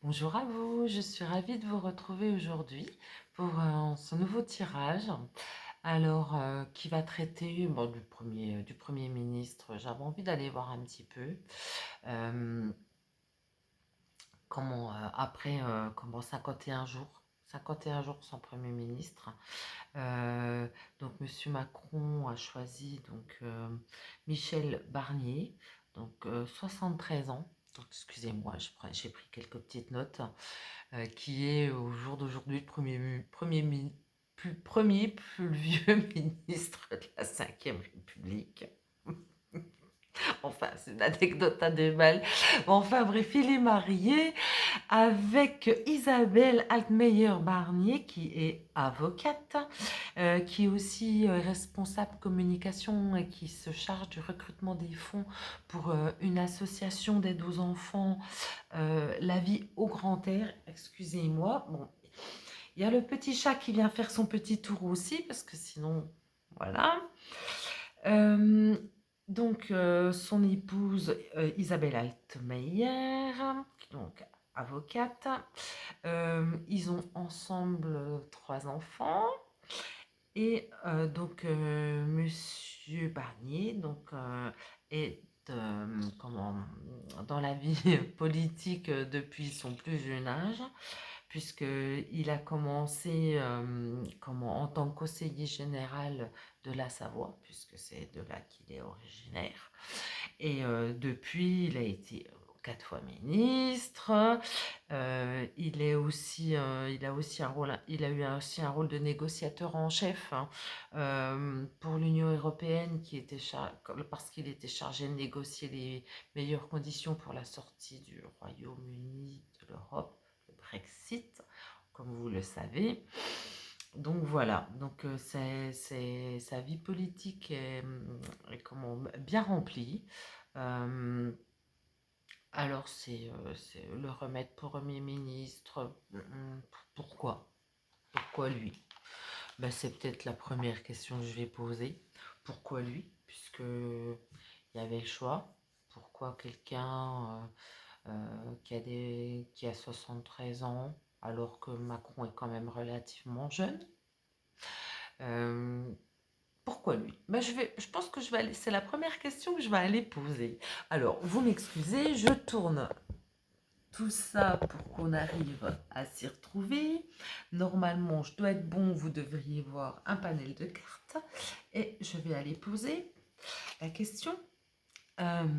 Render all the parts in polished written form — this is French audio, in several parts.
Bonjour à vous, je suis ravie de vous retrouver aujourd'hui pour ce nouveau tirage. Alors, qui va traiter bon, du premier ministre. J'avais envie d'aller voir un petit peu euh, comment 51 jours sans Premier ministre. Euh, donc, Monsieur Macron a choisi Michel Barnier, 73 ans. Donc, excusez-moi, j'ai pris quelques petites notes. Qui est au jour d'aujourd'hui le premier plus vieux ministre de la Cinquième République. Enfin, c'est une anecdote à deux balles. Enfin bref, il est marié avec Isabelle Altmeyer-Barnier, qui est avocate, qui est aussi responsable communication et qui se charge du recrutement des fonds pour une association d'aide aux enfants, La Vie au Grand Air. Excusez-moi. Bon, il y a le petit chat qui vient faire son petit tour aussi, parce que sinon, voilà. Euh, son épouse Isabelle Altmeyer, donc avocate. Ils ont ensemble trois enfants. Et Monsieur Barnier est dans la vie politique depuis son plus jeune âge, puisqu'il a commencé en tant que conseiller général de la Savoie, puisque c'est de là qu'il est originaire. Et depuis, il a été 4 fois ministre. Il a eu aussi un rôle de négociateur en chef, hein, pour l'Union européenne, parce qu'il était chargé de négocier les meilleures conditions pour la sortie du Royaume-Uni de l'Europe, le Brexit, comme vous le savez. Donc voilà, sa vie politique est bien remplie. Euh, alors c'est le remettre Premier ministre. Pourquoi? Pourquoi lui? Ben, c'est peut-être la première question que je vais poser. Pourquoi lui? Puisque il y avait le choix. Pourquoi quelqu'un qui a 73 ans alors que Macron est quand même relativement jeune? Euh, Pourquoi lui? Ben, je pense que c'est la première question que je vais aller poser. Alors, vous m'excusez, je tourne tout ça pour qu'on arrive à s'y retrouver. Normalement, je dois être bon, vous devriez voir un panel de cartes. Et je vais aller poser la question. Alors,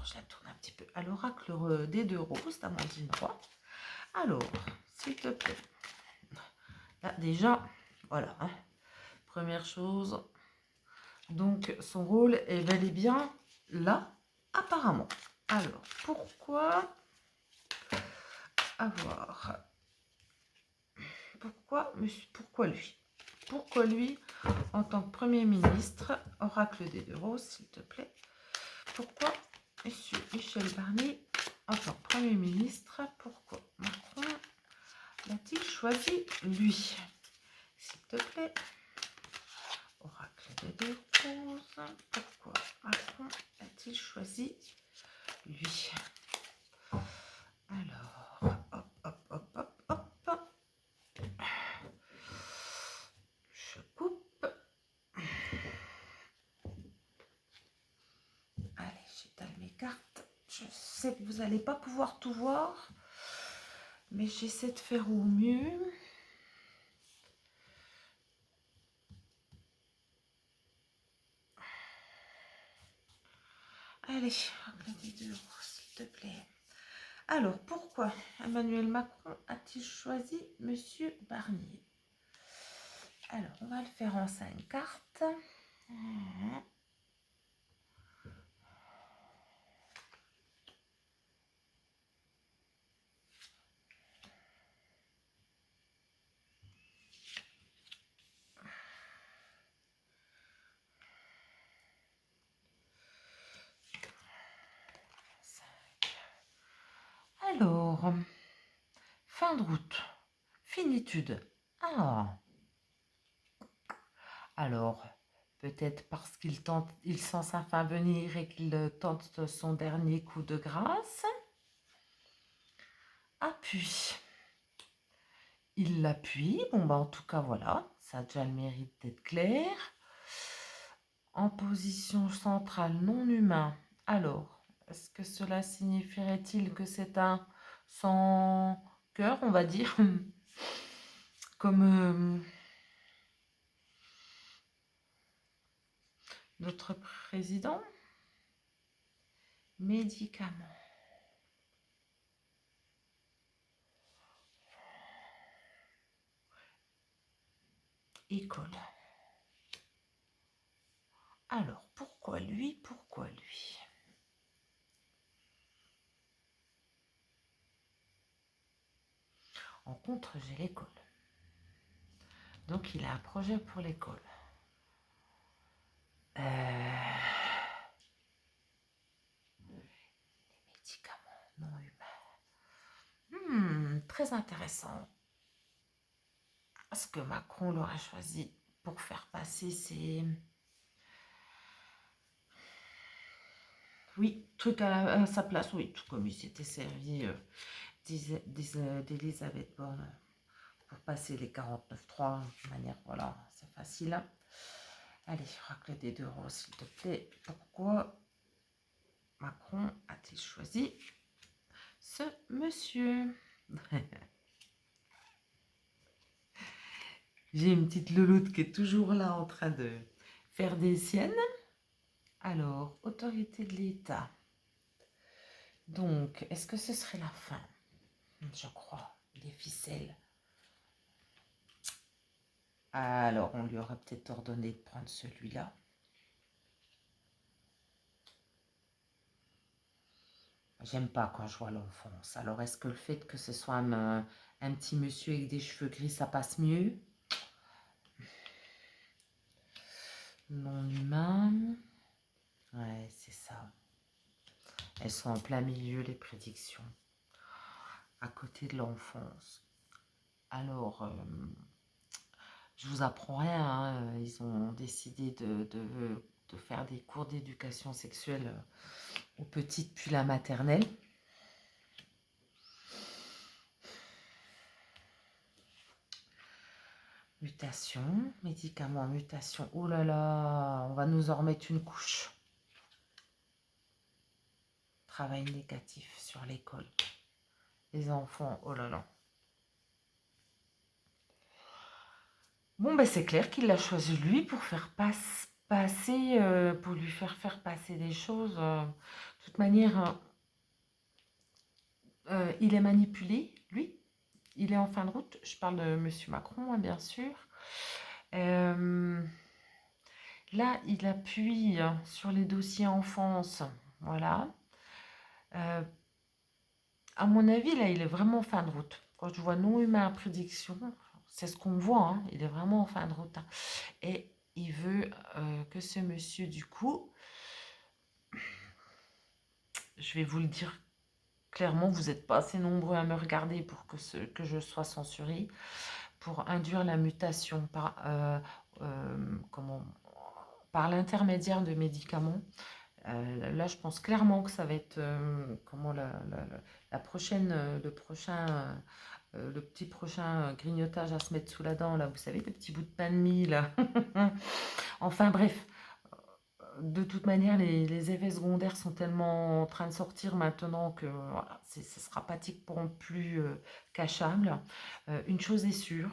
je la tourne un petit peu à l'oracle des deux roses d'Amandine Roy. Alors, s'il te plaît. Là, déjà, voilà. Hein. Première chose. Donc, son rôle est bel et bien là, apparemment. Alors, pourquoi avoir pourquoi lui? Pourquoi lui en tant que Premier ministre? Oracle des deux roses, s'il te plaît. Pourquoi Monsieur Michel Barnier en tant que Premier ministre? Pourquoi Macron l'a-t-il choisi lui? S'il te plaît. Oracle des deux roses. Pourquoi Macron a-t-il choisi lui? Alors, hop, hop, hop, hop, hop. Je coupe. Allez, j'étale mes cartes. Je sais que vous n'allez pas pouvoir tout voir, mais j'essaie de faire au mieux. Allez, s'il te plaît. Alors, pourquoi Emmanuel Macron a-t-il choisi Monsieur Barnier? Alors, on va le faire en 5 cartes. Alors, fin de route, finitude. Ah, alors, peut-être parce il sent sa fin venir et qu'il tente son dernier coup de grâce. appuie. Il l'appuie. Bon, bah, en tout cas, voilà. Ça a déjà le mérite d'être clair. En position centrale, non humain. Alors, est-ce que cela signifierait-il que c'est un sans cœur, on va dire, comme notre président? Médicaments. École. Alors, pourquoi lui? Pourquoi lui? En contre, j'ai l'école. Donc, il a un projet pour l'école. Les médicaments non humains. Très intéressant. Ce que Macron l'aurait choisi pour faire passer ses... Oui, truc à sa place, oui, tout comme il s'était servi d'Elisabeth Borne pour passer les 49.3 de manière, voilà, c'est facile. Allez, racle des 2 euros, s'il te plaît. Pourquoi Macron a-t-il choisi ce monsieur? J'ai une petite louloute qui est toujours là en train de faire des siennes. Alors, autorité de l'État. Donc, est-ce que ce serait la fin? Je crois, les ficelles. Alors, on lui aurait peut-être ordonné de prendre celui-là. J'aime pas quand je vois l'enfance. Alors, est-ce que le fait que ce soit un petit monsieur avec des cheveux gris, ça passe mieux? Non humain. Ouais, c'est ça. Elles sont en plein milieu, les prédictions. À côté de l'enfance. Alors, je vous apprends rien. Hein. Ils ont décidé de faire des cours d'éducation sexuelle aux petites puis la maternelle. Mutation, médicaments, mutation. Oh là là, on va nous en remettre une couche. Travail négatif sur l'école. Les enfants, oh là là. Bon, ben c'est clair qu'il l'a choisi lui pour faire passer, pour lui faire passer des choses. De toute manière, il est manipulé, lui. Il est en fin de route. Je parle de Monsieur Macron, hein, bien sûr. Là, il appuie sur les dossiers enfance. Voilà. À mon avis, là, il est vraiment en fin de route. Quand je vois non humain à prédiction, c'est ce qu'on voit. Hein, il est vraiment en fin de route. Hein. Et il veut que ce monsieur, du coup, je vais vous le dire clairement, vous n'êtes pas assez nombreux à me regarder pour que je sois censurée, pour induire la mutation par l'intermédiaire de médicaments. Là, je pense clairement que ça va être la prochaine, le petit prochain grignotage à se mettre sous la dent, là, vous savez, des petits bouts de pain de mie, là. Enfin, bref, de toute manière, les effets secondaires sont tellement en train de sortir maintenant que voilà, ce sera pratiquement plus cachable. Une chose est sûre,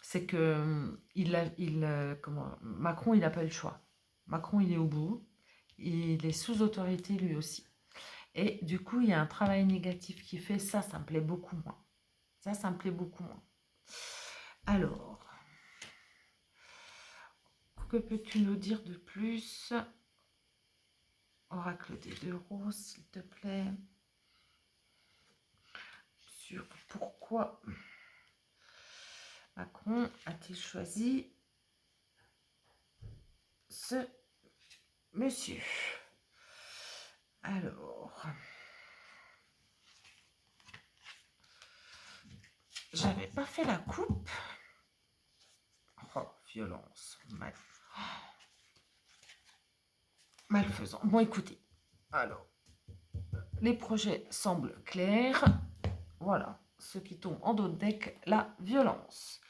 c'est que Macron, il n'a pas eu le choix. Macron, il est au bout. Il est sous autorité lui aussi. Et du coup, il y a un travail négatif qui fait ça, ça me plaît beaucoup moins. Ça me plaît beaucoup moins. Alors, que peux-tu nous dire de plus? Oracle des 2 roses, s'il te plaît. Sur pourquoi Macron a-t-il choisi ce monsieur? Alors, j'avais pas fait la coupe. Oh, violence. Malfaisant. Bon, écoutez. Alors, les projets semblent clairs. Voilà, ceux qui tombent en dos de deck, la violence.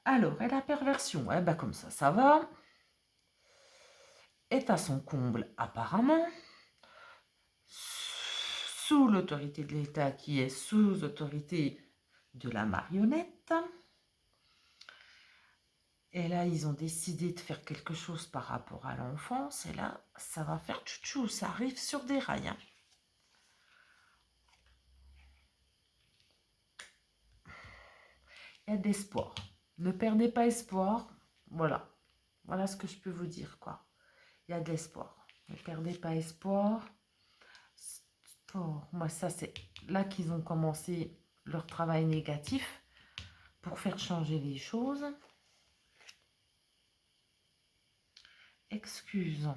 Alors, et la perversion, eh ben comme ça va. Est à son comble apparemment. Sous l'autorité de l'État qui est sous autorité de la marionnette. Et là, ils ont décidé de faire quelque chose par rapport à l'enfance. Et là, ça va faire tchou-tchou. Ça arrive sur des rails. Hein. Il y a de l'espoir. Ne perdez pas espoir. Voilà. Voilà ce que je peux vous dire, quoi. Il y a de l'espoir. Ne perdez pas espoir. Moi, ça, c'est là qu'ils ont commencé leur travail négatif pour faire changer les choses. Excuse.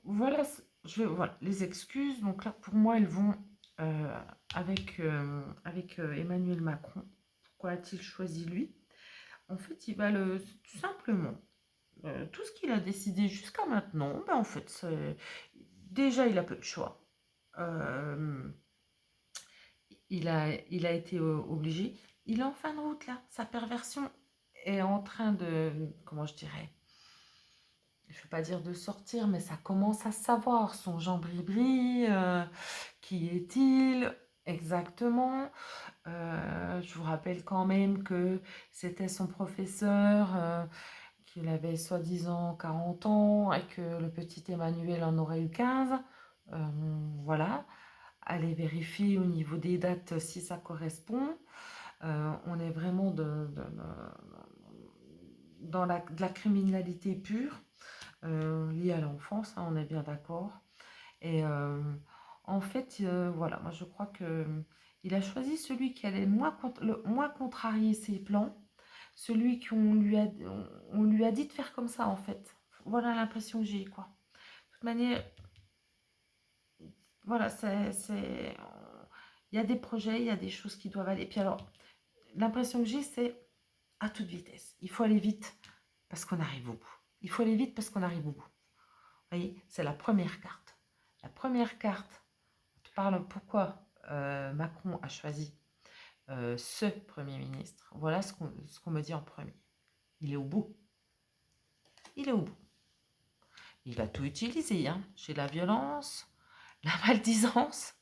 Voilà, voilà, les excuses. Donc là, pour moi, elles vont avec Emmanuel Macron. Pourquoi a-t-il choisi lui? En fait, il va tout simplement, tout ce qu'il a décidé jusqu'à maintenant, ben en fait, déjà, il a peu de choix. Il a été obligé. Il est en fin de route, là. Sa perversion est en train de, comment je dirais, je ne veux pas dire de sortir, mais ça commence à savoir. Son Jean Bribri, qui est-il exactement? Je vous rappelle quand même que c'était son professeur, qu'il avait soi-disant 40 ans et que le petit Emmanuel en aurait eu 15. Voilà. Allez vérifier au niveau des dates si ça correspond. On est vraiment dans de la criminalité pure. Lié à l'enfance, hein, on est bien d'accord. Et en fait, voilà, moi je crois que il a choisi celui qui allait le moins contrarier ses plans, celui on lui a dit de faire comme ça en fait. Voilà l'impression que j'ai, quoi. De toute manière, voilà, il y a des projets, il y a des choses qui doivent aller. Puis alors, l'impression que j'ai, c'est à toute vitesse. Il faut aller vite parce qu'on arrive au bout. Il faut aller vite parce qu'on arrive au bout. Vous voyez, c'est la première carte. La première carte te parle pourquoi Macron a choisi ce Premier ministre. Voilà ce qu'on me dit en premier. Il est au bout. Il est au bout. Il va tout utiliser. Hein. J'ai la violence, la maldisance.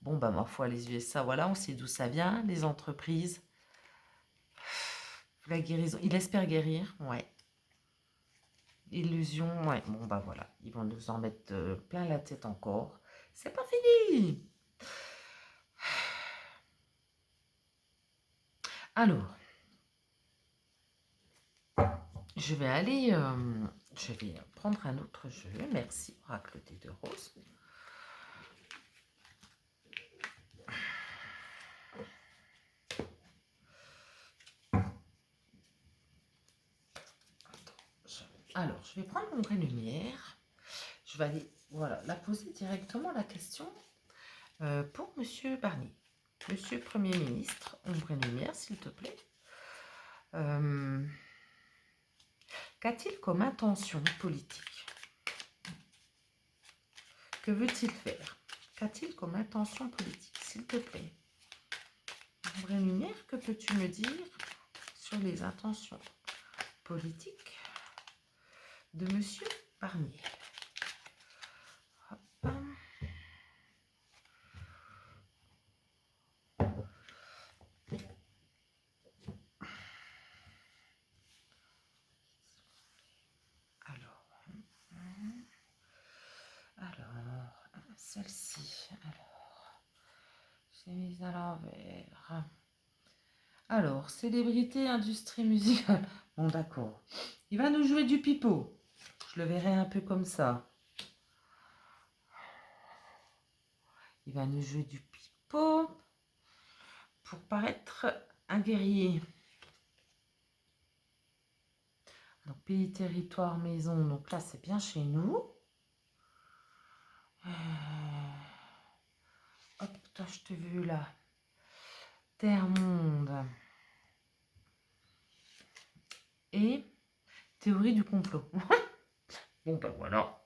Bon, bah, ma foi, les USA, voilà, on sait d'où ça vient. Les entreprises. La guérison. Il espère guérir, ouais. Illusion, ouais. Bon, bah voilà. Ils vont nous en mettre plein la tête encore. C'est pas fini. Alors, je vais prendre un autre jeu. Merci, Oracle de Rose. Alors, je vais prendre mon vraie lumière. Je vais aller, voilà, la poser directement la question pour Monsieur Barnier. Monsieur Premier ministre, ombre et lumière, s'il te plaît. Qu'a-t-il comme intention politique? Que veut-il faire? Qu'a-t-il comme intention politique, s'il te plaît? Ombre et lumière, que peux-tu me dire sur les intentions politiques de Monsieur Barnier? Hop. Alors, celle-ci. Alors, j'ai mis à l'envers. Alors, célébrité, industrie musicale. Bon, d'accord. Il va nous jouer du pipeau. Je le verrai un peu comme ça. Il va nous jouer du pipeau pour paraître un guerrier. Donc, pays, territoire, maison. Donc là, c'est bien chez nous. Hop, toi, je te veux là. Terre, monde. et théorie du complot. Bon, ben voilà.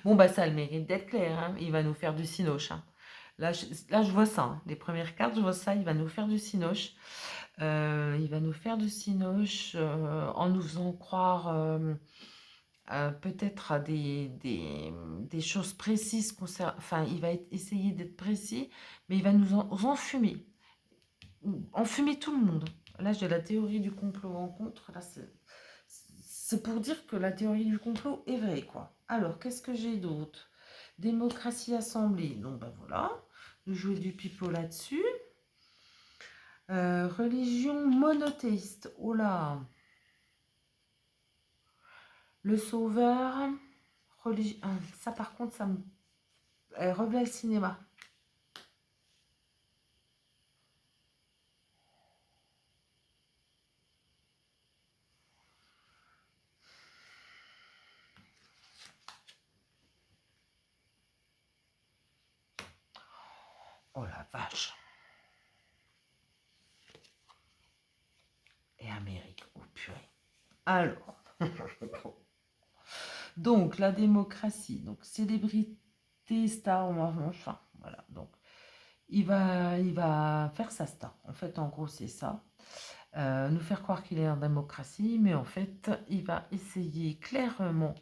Bon, bah ça a le mérite d'être clair, hein. Il va nous faire du cinoche, hein. Là, je vois ça, hein. Les premières cartes, je vois ça. Il va nous faire du cinoche. Il va nous faire du cinoche en nous faisant croire peut-être à des choses précises. Enfin, il va essayer d'être précis, mais il va nous enfumer. Enfumer tout le monde. Là, j'ai la théorie du complot en contre. Là, c'est pour dire que la théorie du complot est vraie, quoi. Alors, qu'est-ce que j'ai d'autre? Démocratie assemblée. Donc, ben voilà. Nous jouer du pipeau là-dessus. Religion monothéiste. Oh là. Le sauveur. Ça, par contre, ça me... Revelait le cinéma. Oh la vache. Et Amérique. Oh purée. Alors. Donc, la démocratie. Donc, célébrité, star, enfin, voilà. Donc, il va faire sa star. En fait, en gros, c'est ça. Nous faire croire qu'il est en démocratie, mais en fait, il va essayer clairement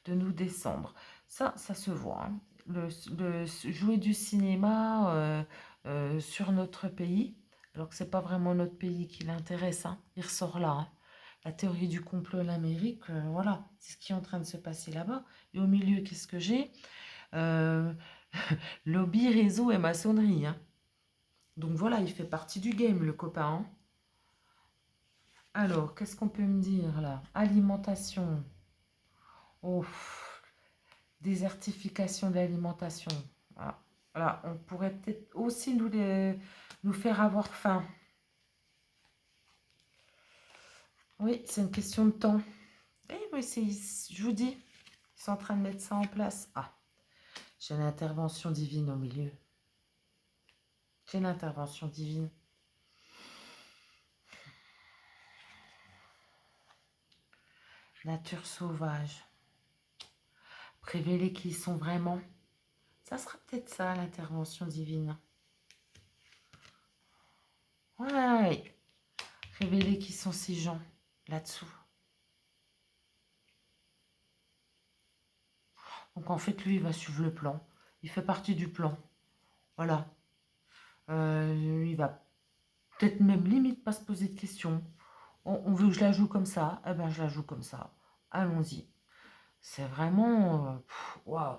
de nous descendre. Ça se voit, hein. Jouer du cinéma sur notre pays, alors que c'est pas vraiment notre pays qui l'intéresse, hein. Il ressort là, hein. La théorie du complot, l'Amérique, voilà, c'est ce qui est en train de se passer là-bas. Et au milieu, qu'est-ce que j'ai? Euh, Lobby, réseau et maçonnerie, hein. Donc voilà, il fait partie du game, le copain, hein. Alors, qu'est-ce qu'on peut me dire là? Alimentation. Oh, désertification de l'alimentation. Voilà. Voilà, on pourrait peut-être aussi nous faire avoir faim. Oui, c'est une question de temps. Eh oui, je vous dis, ils sont en train de mettre ça en place. Ah, j'ai une intervention divine au milieu. J'ai une intervention divine. Nature sauvage. Révéler qui ils sont vraiment. Ça sera peut-être ça, l'intervention divine. Ouais. Révéler qui sont ces gens là-dessous. Donc en fait, lui, il va suivre le plan. Il fait partie du plan. Voilà. Il va peut-être même limite pas se poser de questions. On veut que je la joue comme ça. Eh ben, je la joue comme ça. Allons-y. C'est vraiment... Waouh.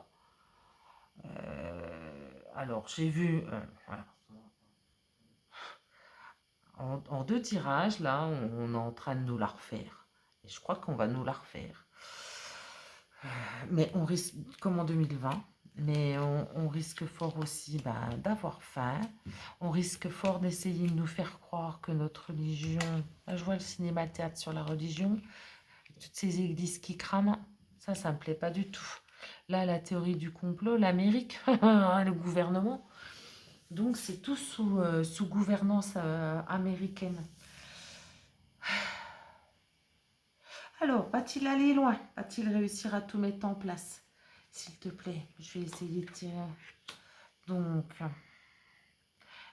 Alors, j'ai vu... voilà. En deux tirages, là, on est en train de nous la refaire. Et je crois qu'on va nous la refaire. Mais on risque, comme en 2020, mais on risque fort aussi d'avoir faim. On risque fort d'essayer de nous faire croire que notre religion... Là, je vois le cinéma-théâtre sur la religion. Toutes ces églises qui crament, ça me plaît pas du tout. Là, la théorie du complot, l'Amérique, le gouvernement. Donc, c'est tout sous gouvernance américaine. Alors, va-t-il aller loin? Va-t-il réussir à tout mettre en place? S'il te plaît, je vais essayer de tirer. Donc,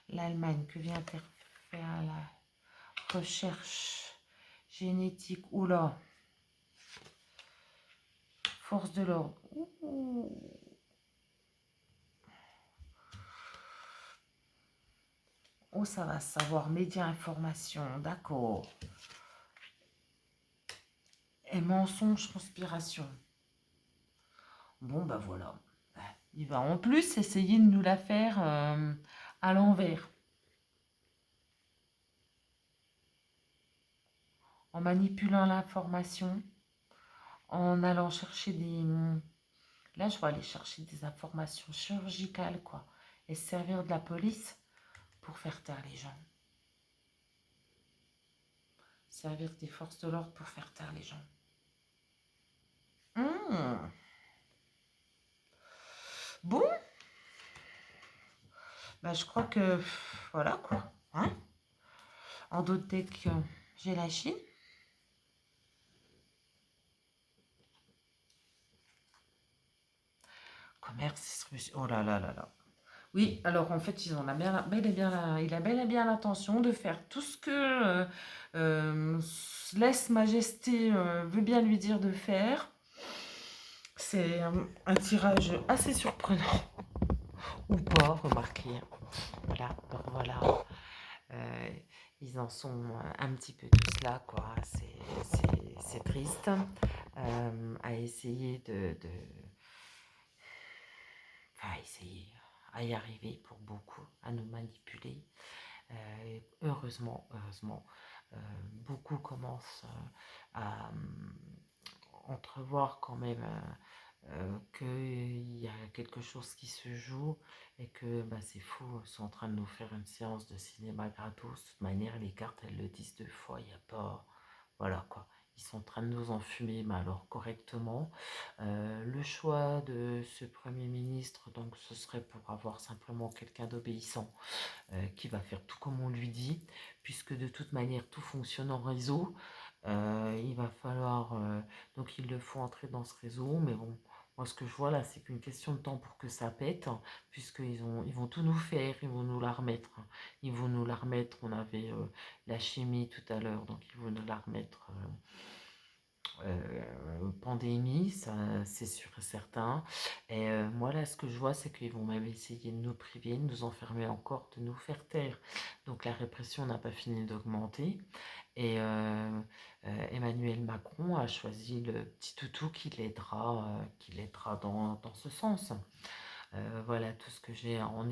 l'Allemagne, que vient faire la recherche génétique? Oula! Force de l'ordre. Oh, ça va savoir. Médias, information. D'accord. Et mensonge, conspiration. Bon, bah voilà. Il va en plus essayer de nous la faire à l'envers. En manipulant l'information. En allant chercher des... Là, je vais aller chercher des informations chirurgicales, quoi. Et se servir de la police pour faire taire les gens. Servir des forces de l'ordre pour faire taire les gens. Bon. Bah, je crois que... Voilà, quoi. Hein, Endotech, j'ai la Chine. Commerce, distribution. Oh là là là là. Oui, alors en fait, ils ont il a bel et bien l'intention de faire tout ce que euh, Laisse Majesté veut bien lui dire de faire. C'est un tirage assez surprenant, ou pas, remarquez. Voilà, donc voilà. Euh, Ils en sont un petit peu tous là, quoi. C'est triste à essayer enfin, essayer à y arriver pour beaucoup, à nous manipuler. Heureusement, beaucoup commencent à entrevoir quand même qu'il y a quelque chose qui se joue et que bah, c'est fou, ils sont en train de nous faire une séance de cinéma gratos. De toute manière, les cartes, elles le disent deux fois, il n'y a pas... Voilà quoi. Ils sont en train de nous enfumer, mais alors correctement. Le choix de ce Premier ministre, donc ce serait pour avoir simplement quelqu'un d'obéissant qui va faire tout comme on lui dit, puisque de toute manière tout fonctionne en réseau. Il va falloir, donc il le faut entrer dans ce réseau, mais bon, moi ce que je vois là, c'est qu'une question de temps pour que ça pète, hein, ils vont tout nous faire, ils vont nous la remettre, hein. Ils vont nous la remettre, on avait la chimie tout à l'heure, donc ils vont nous la remettre. Pandémie, ça c'est sûr et certain. Et moi là, ce que je vois, c'est qu'ils vont même essayer de nous priver, de nous enfermer encore, de nous faire taire. Donc la répression n'a pas fini d'augmenter. Et Emmanuel Macron a choisi le petit toutou qui l'aidera dans ce sens. Voilà tout ce que j'ai à en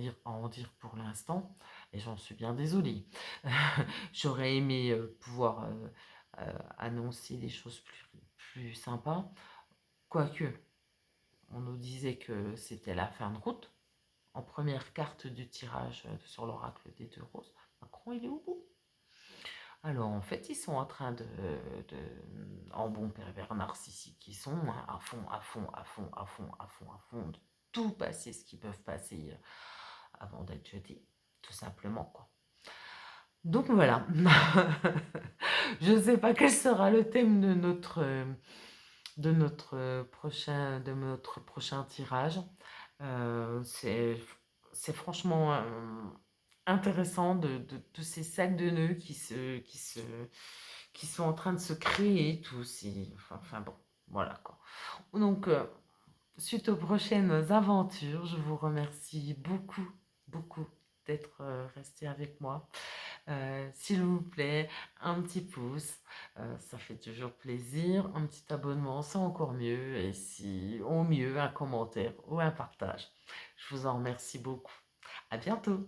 dire pour l'instant. Et j'en suis bien désolée. J'aurais aimé pouvoir annoncer des choses plus sympas. Quoique, on nous disait que c'était la fin de route. En première carte du tirage sur l'oracle des deux roses, Macron, il est au bout. Alors, en fait, ils sont en train en bon pervers narcissique, ils sont hein, à fond, de tout passer ce qu'ils peuvent passer avant d'être jetés, tout simplement, quoi. Donc voilà, je ne sais pas quel sera le thème de notre prochain tirage. C'est franchement intéressant de ces sacs de nœuds qui sont en train de se créer tous. Enfin bon, voilà quoi. Donc, suite aux prochaines aventures, je vous remercie beaucoup d'être resté avec moi. S'il vous plaît, un petit pouce, ça fait toujours plaisir. Un petit abonnement, c'est encore mieux. Et si, au mieux, un commentaire ou un partage. Je vous en remercie beaucoup. À bientôt.